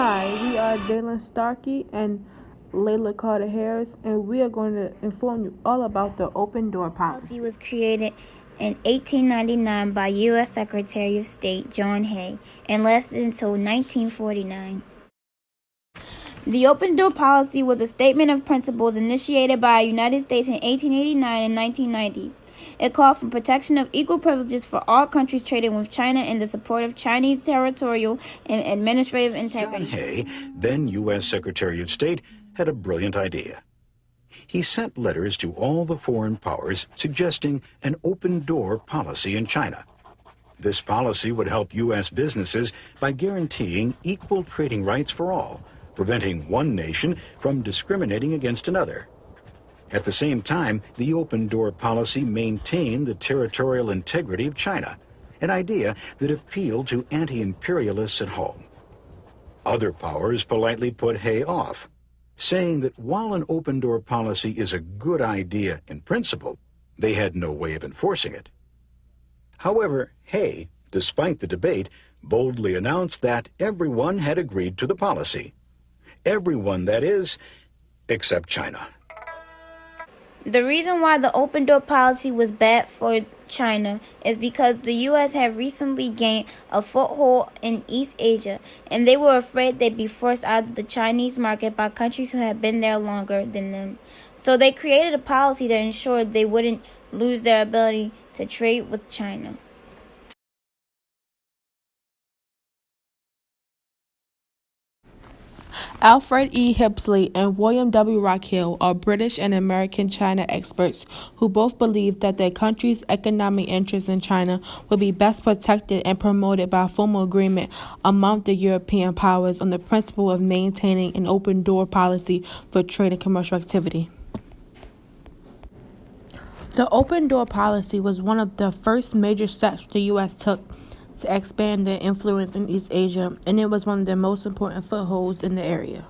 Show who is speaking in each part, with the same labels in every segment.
Speaker 1: Hi, we are Dalen Starkey and Layla Carter Harris, and we are going to inform you all about the open door policy.
Speaker 2: Was created in 1899 by U.S. Secretary of State John Hay and lasted until 1949. The open door policy was a statement of principles initiated by the United States in 1889 and 1990. It called for protection of equal privileges for all countries trading with China and the support of Chinese territorial and administrative integrity.
Speaker 3: John Hay, then U.S. Secretary of State, had a brilliant idea. He sent letters to all the foreign powers suggesting an open-door policy in China. This policy would help U.S. businesses by guaranteeing equal trading rights for all, preventing one nation from discriminating against another. At the same time, the open-door policy maintained the territorial integrity of China, an idea that appealed to anti-imperialists at home. Other powers politely put Hay off, saying that while an open-door policy is a good idea in principle, they had no way of enforcing it. However, Hay, despite the debate, boldly announced that everyone had agreed to the policy. Everyone, that is, except China.
Speaker 2: The reason why the open door policy was bad for China is because the U.S. had recently gained a foothold in East Asia, and they were afraid they'd be forced out of the Chinese market by countries who had been there longer than them. So they created a policy to ensure they wouldn't lose their ability to trade with China.
Speaker 1: Alfred E. Hipsley and William W. Rockhill are British and American China experts who both believe that their country's economic interests in China would be best protected and promoted by a formal agreement among the European powers on the principle of maintaining an open door policy for trade and commercial activity. The open door policy was one of the first major steps the U.S. took to expand their influence in East Asia, and it was one of their most important footholds in the area.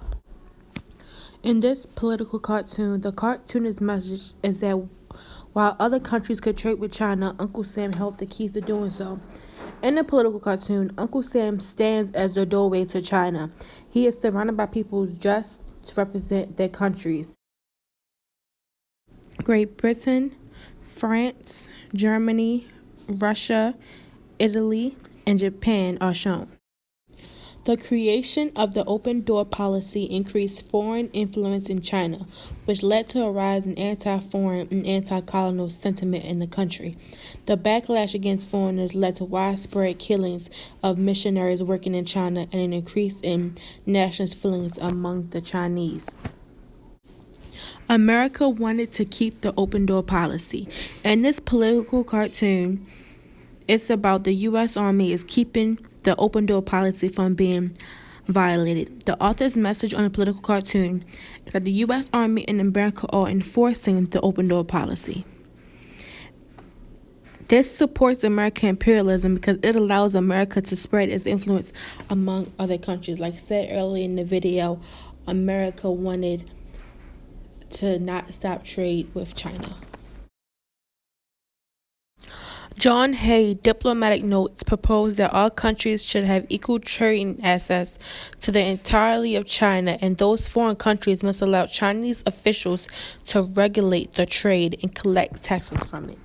Speaker 1: In this political cartoon, the cartoonist's message is that while other countries could trade with China, Uncle Sam held the keys to doing so. In the political cartoon, Uncle Sam stands as the doorway to China. He is surrounded by people dressed to represent their countries. Great Britain, France, Germany, Russia, Italy, and Japan are shown. The creation of the open door policy increased foreign influence in China, which led to a rise in anti-foreign and anti-colonial sentiment in the country. The backlash against foreigners led to widespread killings of missionaries working in China and an increase in nationalist feelings among the Chinese. America wanted to keep the open door policy. In this political cartoon, it's about the U.S. Army is keeping the open door policy from being violated. The author's message on the political cartoon is that the U.S. Army and America are enforcing the open door policy. This supports American imperialism because it allows America to spread its influence among other countries. Like said earlier in the video, America wanted to not stop trade with China. John Hay diplomatic notes proposed that all countries should have equal trading access to the entirety of China, and those foreign countries must allow Chinese officials to regulate the trade and collect taxes from it.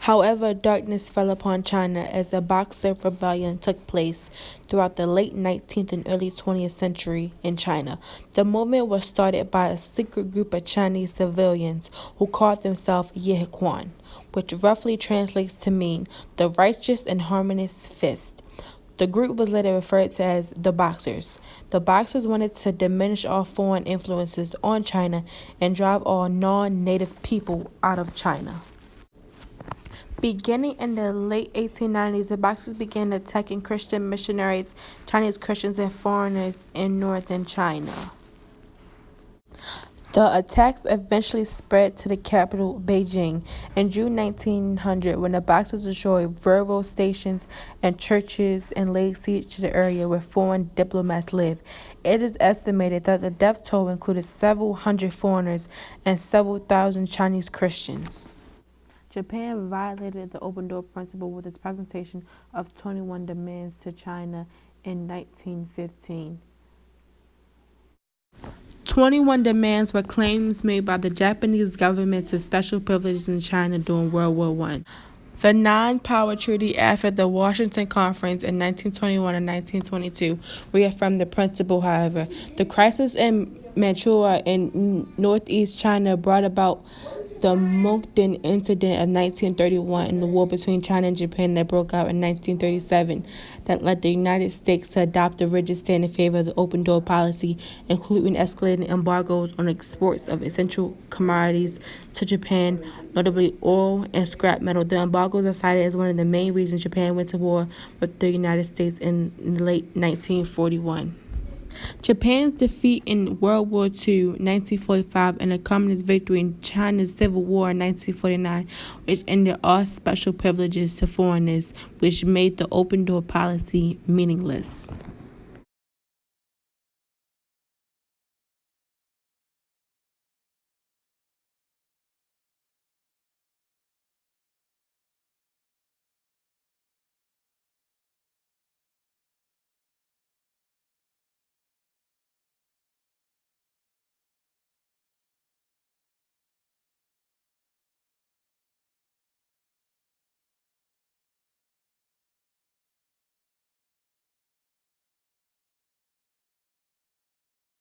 Speaker 1: However, darkness fell upon China as the Boxer Rebellion took place throughout the late 19th and early 20th century in China. The movement was started by a secret group of Chinese civilians who called themselves Yehequan, which roughly translates to mean the righteous and harmonious fist. The group was later referred to as the Boxers. The Boxers wanted to diminish all foreign influences on China and drive all non-native people out of China. Beginning in the late 1890s, the Boxers began attacking Christian missionaries, Chinese Christians, and foreigners in northern China. The attacks eventually spread to the capital, Beijing. In June 1900, when the Boxers destroyed railroad stations and churches and laid siege to the area where foreign diplomats lived, it is estimated that the death toll included several hundred foreigners and several thousand Chinese Christians. Japan violated the open door principle with its presentation of 21 demands to China in 1915. 21 demands were claims made by the Japanese government to special privileges in China during World War I. The non-power treaty after the Washington Conference in 1921 and 1922 reaffirmed the principle, however. The crisis in Manchuria in northeast China brought about the Mukden Incident of 1931 and the war between China and Japan that broke out in 1937 that led the United States to adopt a rigid stand in favor of the open door policy, including escalating embargoes on exports of essential commodities to Japan, notably oil and scrap metal. The embargoes are cited as one of the main reasons Japan went to war with the United States in late 1941. Japan's defeat in World War II, 1945, and a communist victory in China's Civil War in 1949, which ended all special privileges to foreigners, which made the open door policy meaningless.